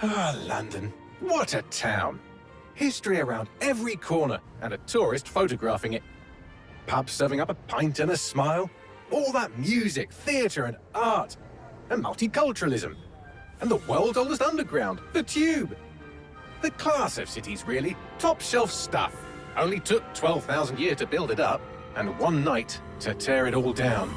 Ah, London. What a town. History around every corner and a tourist photographing it. Pubs serving up a pint and a smile. All that music, theatre and art. And multiculturalism. And the world's oldest underground, the Tube. The class of cities, really. Top shelf stuff. Only took 12,000 years to build it up, and one night to tear it all down.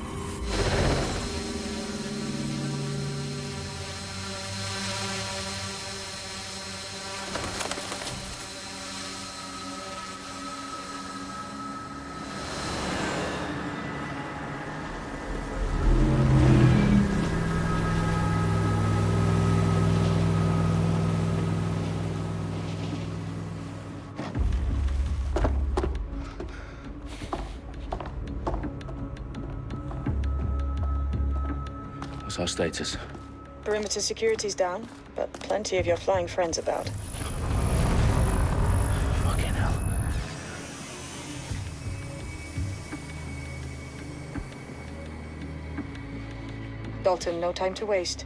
What's our status? Perimeter security's down, but plenty of your flying friends about. Fucking hell. Dalton, no time to waste.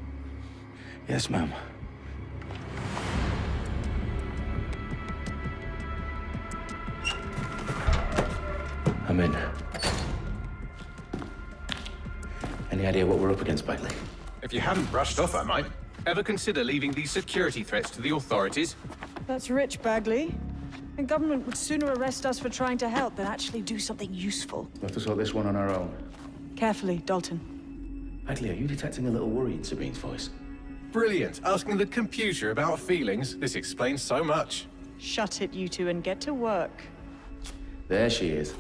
Yes, ma'am. I'm in. Any idea what we're up against, Bagley? If you hadn't brushed off, I might. Ever consider leaving these security threats to the authorities? That's rich, Bagley. The government would sooner arrest us for trying to help than actually do something useful. We'll have to sort this one on our own. Carefully, Dalton. Bagley, are you detecting a little worry in Sabine's voice? Brilliant. Asking the computer about feelings. This explains so much. Shut it, you two, and get to work. There she is.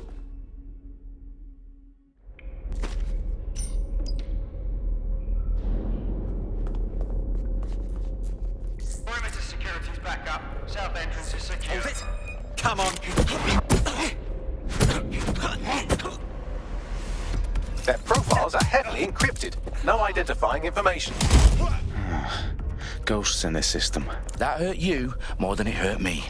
Perimeter security's back up. South entrance is secure. Hold it! Come on! Their profiles are heavily encrypted. No identifying information. Ghosts in this system. That hurt you more than it hurt me.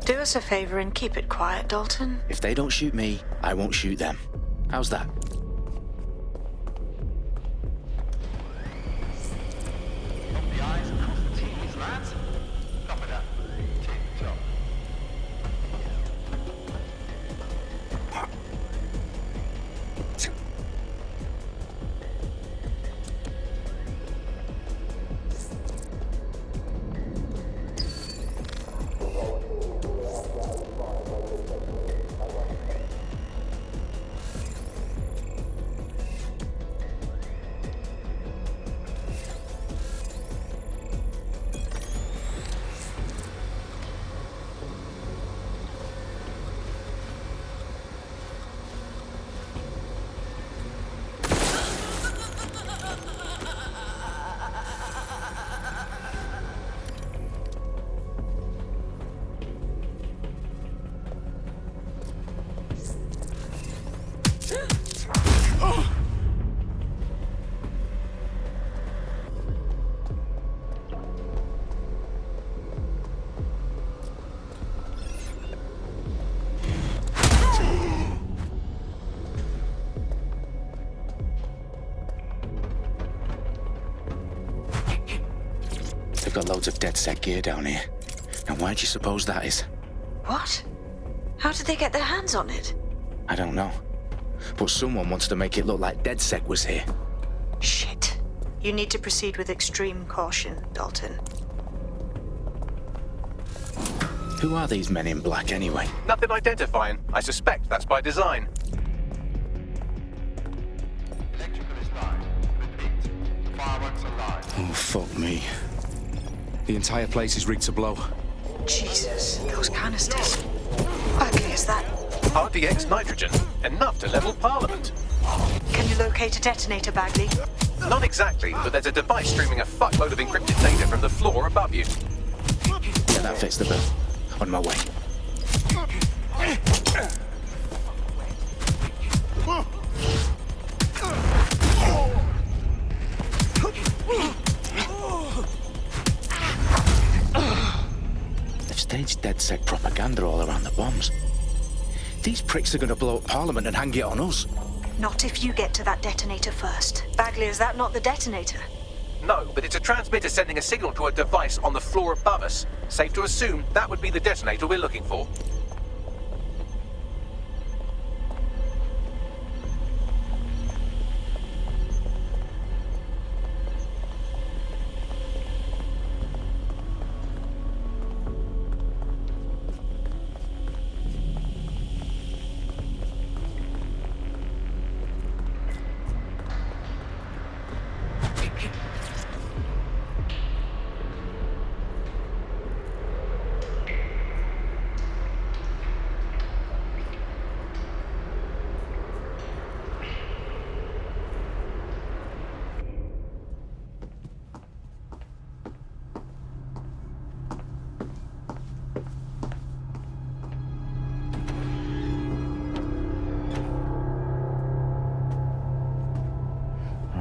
Do us a favor and keep it quiet, Dalton. If they don't shoot me, I won't shoot them. How's that? Drop the eyes across the T's, lads. Top of that. Tip-top. They've got loads of DedSec gear down here. Now why do you suppose that is? What? How did they get their hands on it? I don't know. But someone wants to make it look like DedSec was here. Shit. You need to proceed with extreme caution, Dalton. Who are these men in black anyway? Nothing identifying. I suspect that's by design. Electrical is live. Repeat. Fireworks are live. Oh, fuck me. The entire place is rigged to blow. Jesus, those canisters. Bagley, is that... RDX nitrogen. Enough to level Parliament. Can you locate a detonator, Bagley? Not exactly, but there's a device streaming a fuckload of encrypted data from the floor above you. Yeah, that fits the bill. On my way. They've staged DedSec propaganda all around the bombs. These pricks are going to blow up Parliament and hang it on us. Not if you get to that detonator first. Bagley, is that not the detonator? No, but it's a transmitter sending a signal to a device on the floor above us. Safe to assume that would be the detonator we're looking for.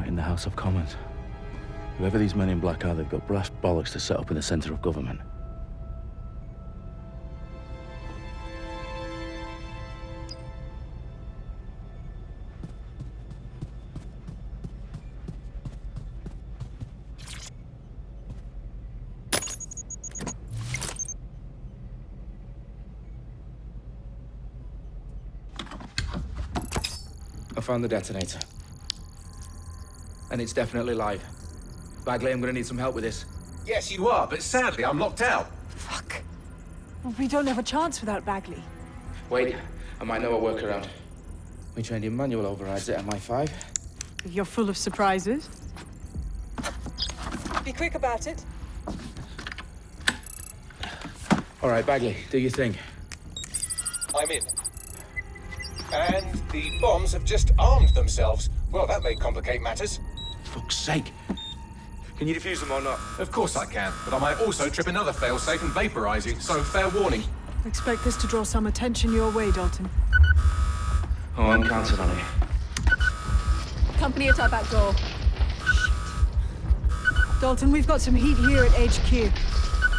In the House of Commons. Whoever these men in black are, they've got brass bollocks to set up in the centre of government. I found the detonator. And it's definitely live. Bagley, I'm gonna need some help with this. Yes, you are, but sadly I'm locked out. Fuck. Well, we don't have a chance without Bagley. Wait, I might know a workaround. We trained in manual overrides at MI5. You're full of surprises. Be quick about it. All right, Bagley, do your thing. I'm in. And the bombs have just armed themselves. Well, that may complicate matters. Fuck's sake. Can you defuse them or not? Of course I can, but I might also trip another failsafe and vaporize you, so fair warning. Expect this to draw some attention your way, Dalton. Oh, I'm counting on it. Company at our back door. Shit. Dalton, we've got some heat here at HQ.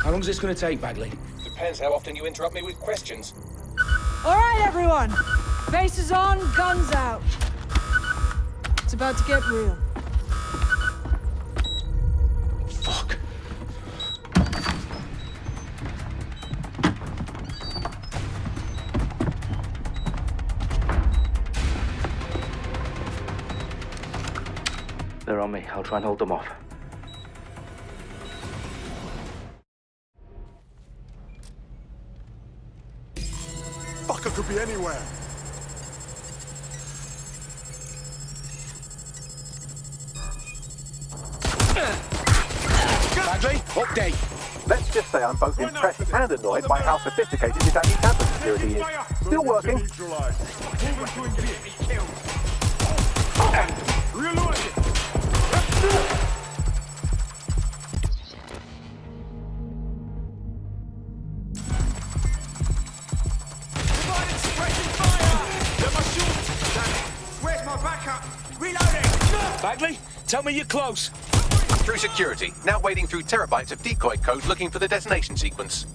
How long's this gonna take, Bagley? Depends how often you interrupt me with questions. All right, everyone. Faces on, guns out. It's about to get real. Fuck. They're on me. I'll try and hold them off. Fucker could be anywhere. Bagley, update. Let's just say I'm both impressed and annoyed by how sophisticated this anti-tamper security is. Still working. Where's my backup? Reloading! Bagley, tell me you're close. Through security, now wading through terabytes of decoy code looking for the detonation sequence.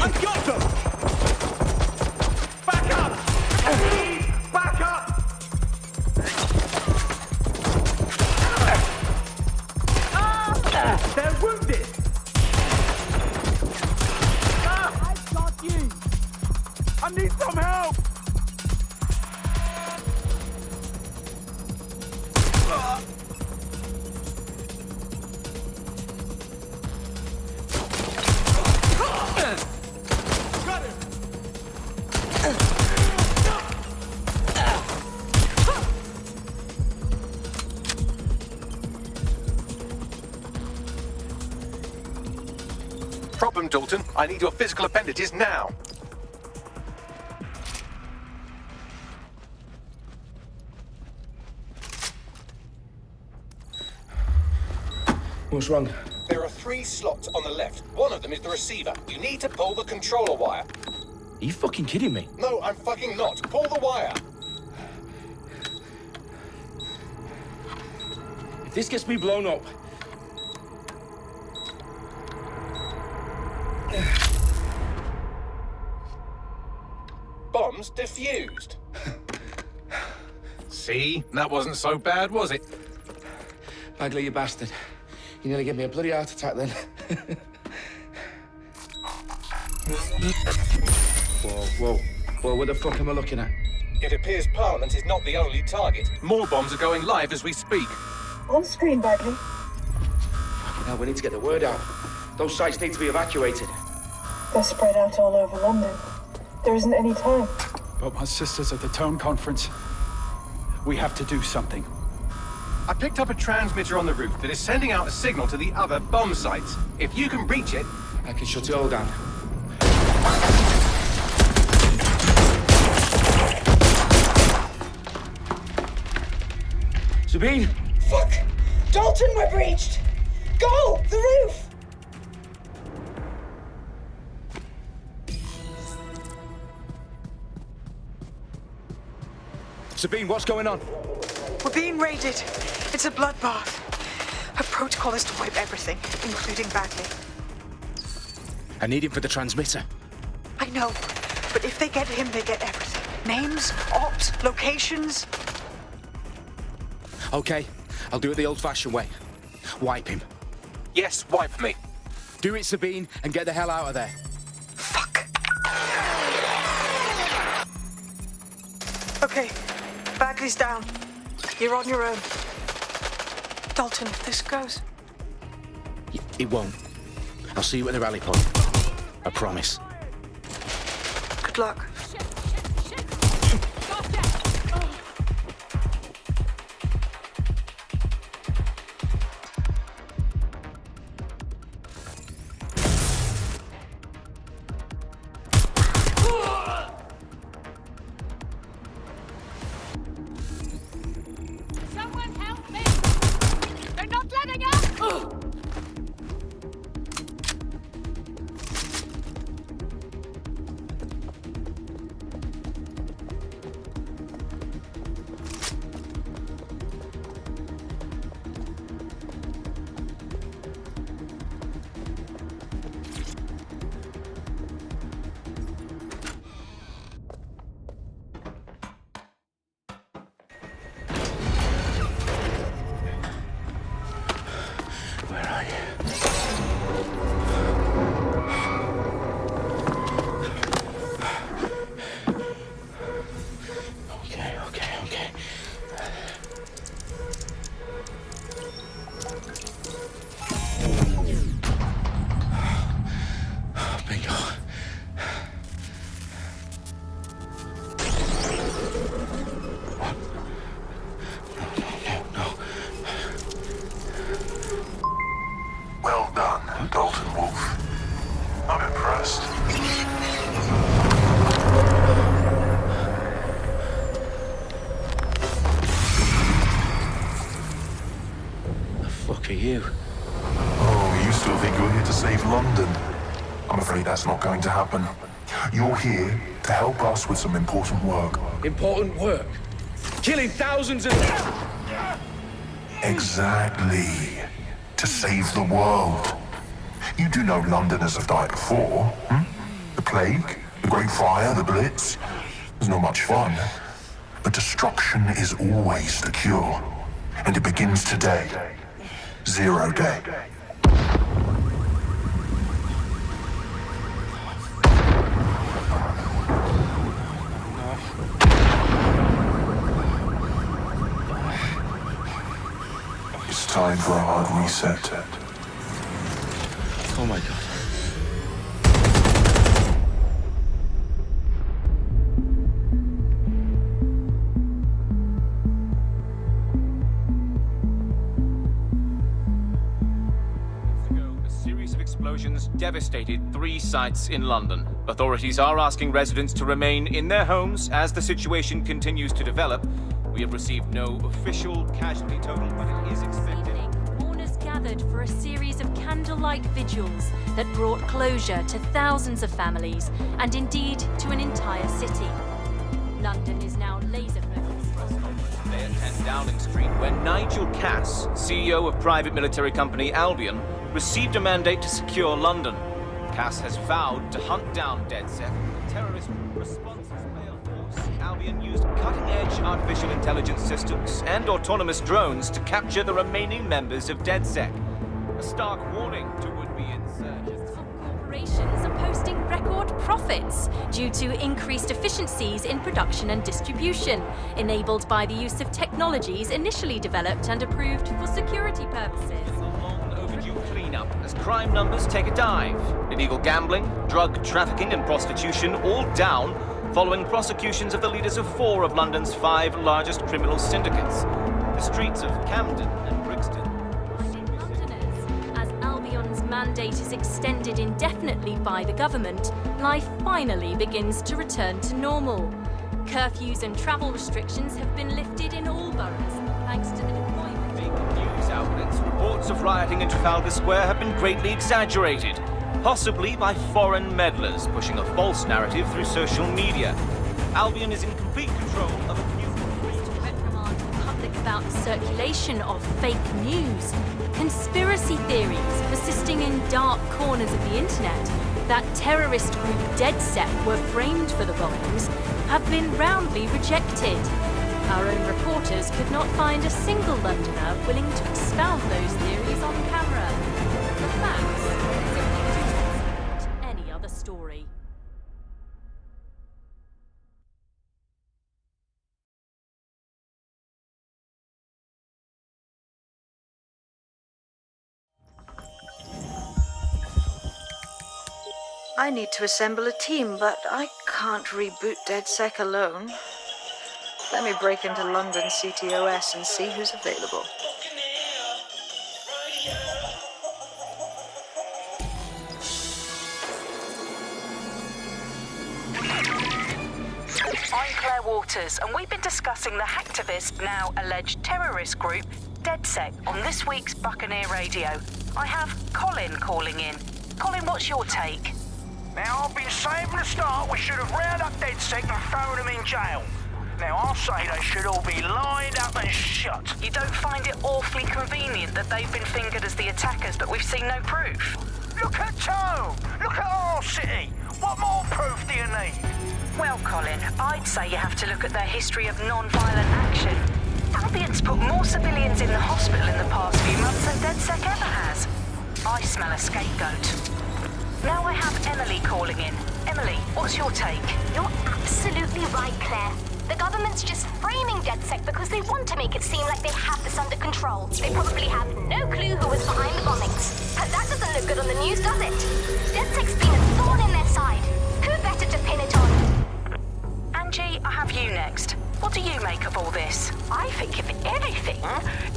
I've got them! Back up! Back up! They're wounded! I've got you! I need some help! Problem, Dalton. I need your physical appendages now. What's wrong? There are 3 slots on the left. One of them is the receiver. You need to pull the controller wire. Are you fucking kidding me? No, I'm fucking not. Pull the wire. If this gets me blown up... bombs defused. See? That wasn't so bad, was it? Bagley, you bastard. You nearly gave me a bloody heart attack then. Whoa. What the fuck am I looking at? It appears Parliament is not the only target. More bombs are going live as we speak. On screen, Bagley. Now we need to get the word out. Those sites need to be evacuated. They're spread out all over London. There isn't any time. But my sister's at the town conference. We have to do something. I picked up a transmitter on the roof that is sending out a signal to the other bomb sites. If you can reach it... I can shut it all down. Sabine! Fuck! Dalton, we're breached! Go! The roof! Sabine, what's going on? We're being raided. It's a bloodbath. Her protocol is to wipe everything, including Bagley. I need him for the transmitter. I know, but if they get him, they get everything. Names, ops, locations. Okay, I'll do it the old-fashioned way. Wipe him. Yes, wipe me. Do it, Sabine, and get the hell out of there. Fuck. Okay, Bagley's down. You're on your own. Dalton, if this goes... It won't. I'll see you at the rally point. I promise. Good luck. Someone help me! They're not letting us! Where are you? Okay. Bingo. No. Well done, Dalton Wolf. I'm impressed. The fuck are you? Oh, you still think you're here to save London? I'm afraid that's not going to happen. You're here to help us with some important work. Important work. Killing thousands of... Exactly. To save the world. You do know Londoners have died before, hmm? The plague, the Great Fire, the Blitz. It's not much fun. But destruction is always the cure. And it begins today. 0 day. It's time for a hard reset. Oh my god. A series of explosions devastated 3 sites in London. Authorities are asking residents to remain in their homes as the situation continues to develop. We have received no official casualty total, but it is expected. Mourners gathered for a series of candlelight vigils that brought closure to thousands of families and indeed to an entire city. London is now laser focused. They at 10 Downing Street, where Nigel Cass, CEO of private military company Albion, received a mandate to secure London. Cass has vowed to hunt down DedSec, terrorist responses failed force, Albion used cutting-edge artificial intelligence systems and autonomous drones to capture the remaining members of DedSec. A stark warning to would-be insurgents. Top corporations are posting record profits due to increased efficiencies in production and distribution, enabled by the use of technologies initially developed and approved for security purposes. Overdue cleanup as crime numbers take a dive. Illegal gambling, drug trafficking and prostitution all down following prosecutions of the leaders of 4 of London's 5 largest criminal syndicates. The streets of Camden and Brixton. Londoners, as Albion's mandate is extended indefinitely by the government, life finally begins to return to normal. Curfews and travel restrictions have been lifted in all boroughs, thanks to the deployment. News outlets, reports of rioting in Trafalgar Square have been greatly exaggerated, possibly by foreign meddlers pushing a false narrative through social media. Albion is in complete control of a new reprimand the public about the circulation of fake news, conspiracy theories persisting in dark corners of the internet that terrorist group DedSec were framed for the bombings have been roundly rejected. Our own reporters could not find a single Londoner willing to expound those theories on camera. The facts simply do not support any other story. I need to assemble a team, but I can't reboot DedSec alone. Let me break into London CTOS and see who's available. I'm Claire Waters, and we've been discussing the hacktivist, now alleged terrorist group, DedSec, on this week's Buccaneer Radio. I have Colin calling in. Colin, what's your take? Now, I've been saying from the start we should have rounded up DedSec and thrown them in jail. Now, I'll say they should all be lined up and shot. You don't find it awfully convenient that they've been fingered as the attackers, but we've seen no proof? Look at Tone! Look at our city! What more proof do you need? Well, Colin, I'd say you have to look at their history of non-violent action. Albion's put more civilians in the hospital in the past few months than DedSec ever has. I smell a scapegoat. Now I have Emily calling in. Emily, what's your take? You're absolutely right, Claire. The government's just framing DedSec because they want to make it seem like they have this under control. They probably have no clue who was behind the bombings. But that doesn't look good on the news, does it? DedSec's been a thorn in their side. Who better to pin it on? Angie, I have you next. What do you make of all this? I think, if anything,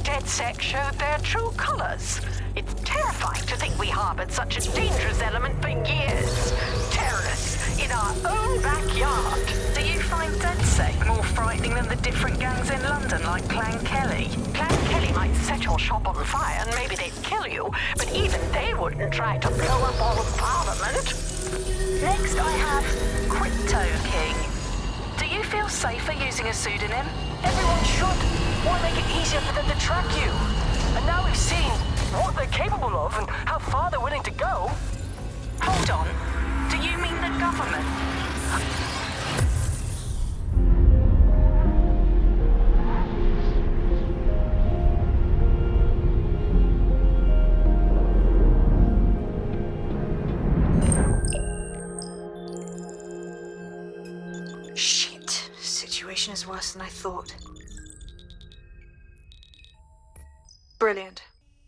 DedSec showed their true colors. It's terrifying to think we harbored such a dangerous element for years. Terrorists in our own backyard. Do you find DedSec more frightening than the different gangs in London, like Clan Kelly? Clan Kelly might set your shop on fire and maybe they'd kill you, but even they wouldn't try to blow up all of Parliament. Next I have Crypto King. Do you feel safer using a pseudonym? Everyone should. Why make it easier for them to track you? And now we've seen what they're capable of and how far they're willing to go. Hold on. Do you mean the government? Shit. Situation is worse than I thought. Brilliant.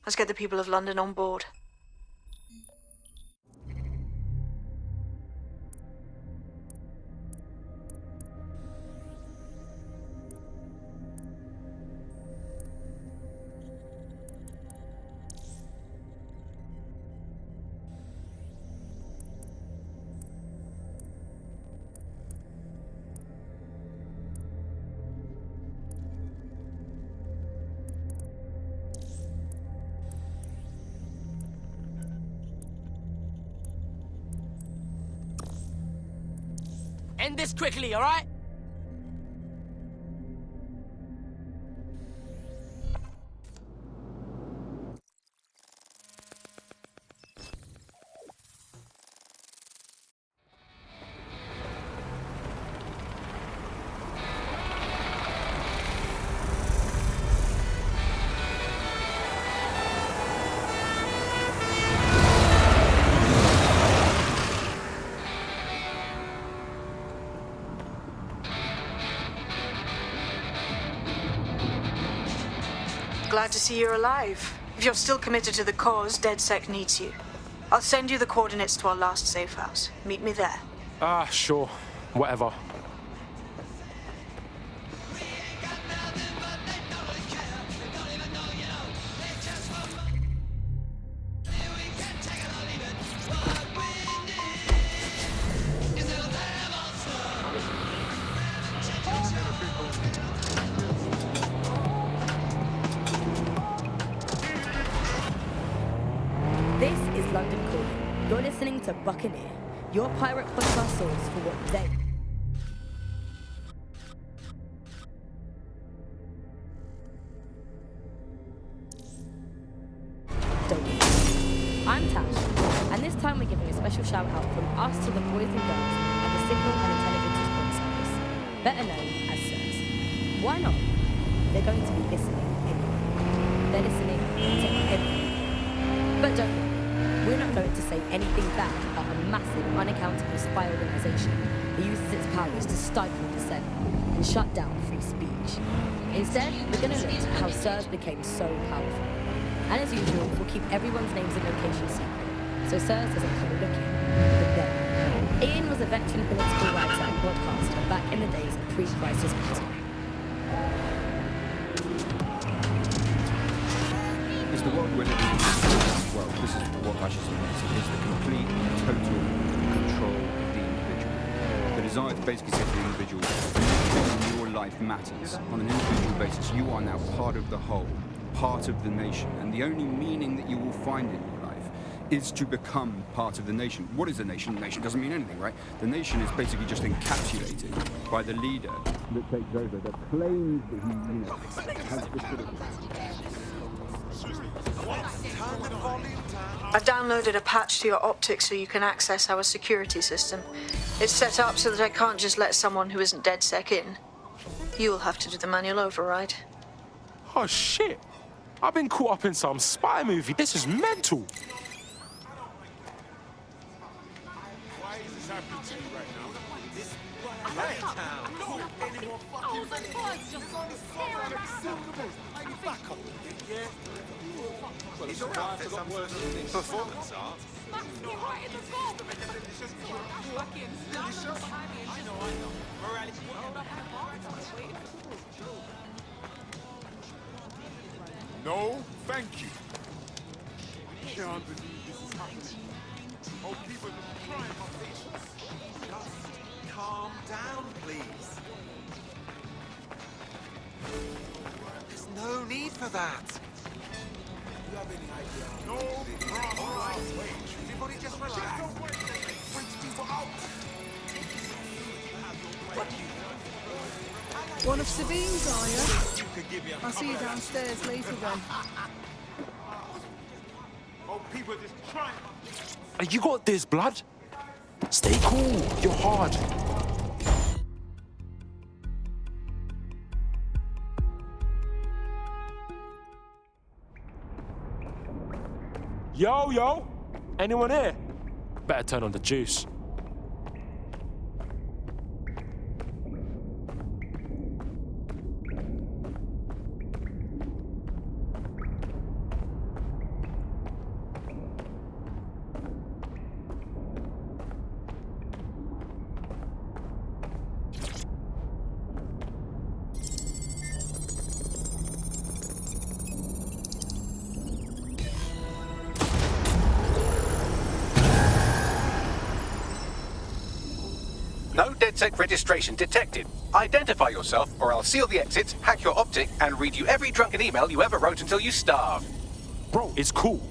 Let's get the people of London on board. End this quickly, all right? glad to see you're alive. If you're still committed to the cause, DedSec needs you. I'll send you the coordinates to our last safe house. Meet me there. Ah, sure. Whatever. This is London Calling. You're listening to Buccaneer, your pirate podcast source for what they... don't need. I'm Tash, and this time we're giving a special shout out from us to the boys and girls at the Signal and Intelligence Response Service, better known as SIRS. Why not? They're going to be listening anyway. They're listening to everything. But don't worry. We're not going to say anything bad about a massive, unaccountable spy organisation that uses its powers to stifle dissent and shut down free speech. Instead, we're going to look at how SIRS became so powerful. And as usual, we'll keep everyone's names and locations secret, so SIRS doesn't come looking for them. Ian was a veteran political writer and broadcaster back in the days of pre-crisis Britain. Is the world we're living in, well, this is what fascism is the complete and total control of the individual. The desire to basically say to the individual, everything in your life matters. On an individual basis, you are now part of the whole, part of the nation, and the only meaning that you will find in your life is to become part of the nation. What is the nation? The nation doesn't mean anything, right? The nation is basically just encapsulated by the leader that takes over, that claims that he, has this sort of... I've downloaded a patch to your optics so you can access our security system. It's set up so that I can't just let someone who isn't DedSec in. You'll have to do the manual override. Oh, shit. I've been caught up in some spy movie. This is mental. Why is this happening to me right now? This any more fucking back up, yeah? Well, it's alright, there's some worse performance art. No, thank you. Can't believe this is happening. Oh, people are trying my patience. Just calm down, please. There's no need for that. Do you have any idea? No problem. Everybody just relax. Bring people out. One of Sabine's, are you? I'll see you downstairs later then. Oh, people just trying. You got this, blood. Stay cool. You're hard. Yo. Anyone here? Better turn on the juice. No DedSec registration detected. Identify yourself, or I'll seal the exits, hack your optic, and read you every drunken email you ever wrote until you starve. Bro, it's cool.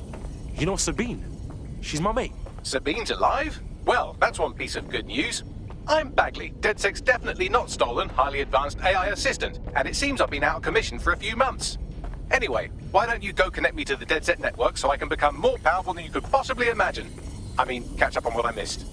You know Sabine? She's my mate. Sabine's alive? Well, that's one piece of good news. I'm Bagley, DedSec's definitely not stolen, highly advanced AI assistant, and it seems I've been out of commission for a few months. Anyway, why don't you go connect me to the DedSec network so I can become more powerful than you could possibly imagine? I mean, catch up on what I missed.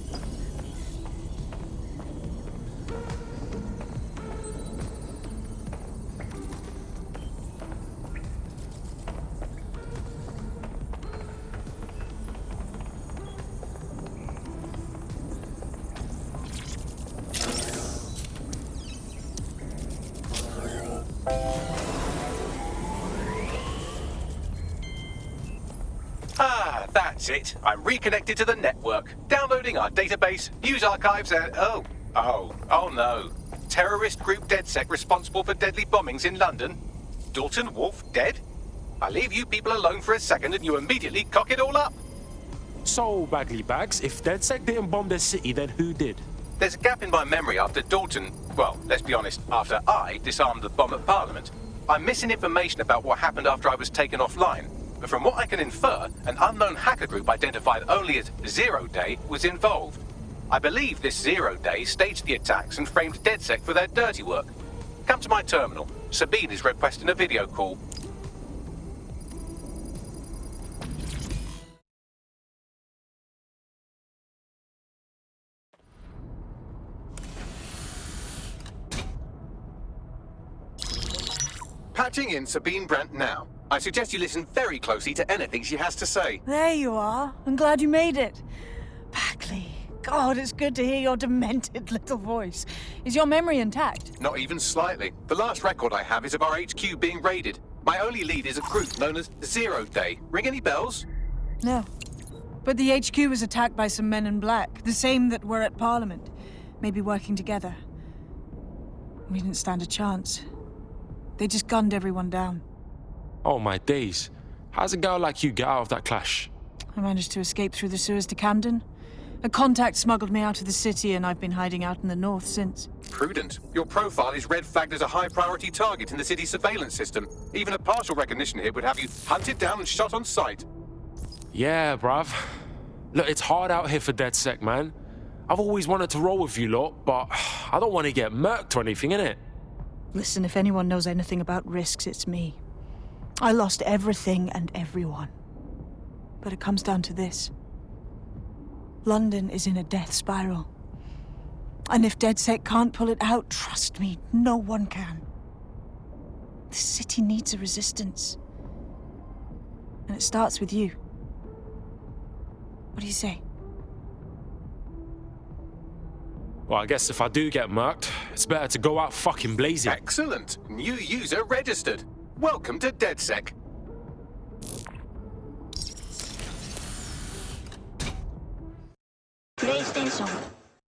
That's it. I'm reconnected to the network, downloading our database, news archives, and oh no. Terrorist group DedSec responsible for deadly bombings in London. Dalton Wolf dead? I leave you people alone for a second and you immediately cock it all up. So, Bagley Bags, if DedSec didn't bomb the city, then who did? There's a gap in my memory after Dalton, well, let's be honest, after I disarmed the bomb at Parliament. I'm missing information about what happened after I was taken offline. But from what I can infer, an unknown hacker group identified only as Zero Day was involved. I believe this 0 Day staged the attacks and framed DedSec for their dirty work. Come to my terminal. Sabine is requesting a video call. Patching in Sabine Brandt now. I suggest you listen very closely to anything she has to say. There you are. I'm glad you made it. Bagley. God, it's good to hear your demented little voice. Is your memory intact? Not even slightly. The last record I have is of our HQ being raided. My only lead is a group known as 0 Day. Ring any bells? No. But the HQ was attacked by some men in black, the same that were at Parliament. Maybe working together. We didn't stand a chance. They just gunned everyone down. Oh my days. How's a girl like you get out of that clash? I managed to escape through the sewers to Camden. A contact smuggled me out of the city and I've been hiding out in the north since. Prudent. Your profile is red flagged as a high-priority target in the city's surveillance system. Even a partial recognition hit would have you hunted down and shot on sight. Yeah, bruv. Look, it's hard out here for DedSec, man. I've always wanted to roll with you lot, but I don't want to get murked or anything, innit? Listen, if anyone knows anything about risks, it's me. I lost everything and everyone. But it comes down to this. London is in a death spiral. And if DedSec can't pull it out, trust me, no one can. The city needs a resistance. And it starts with you. What do you say? Well, I guess if I do get murked, it's better to go out fucking blazing. Excellent. New user registered. Welcome to DedSec.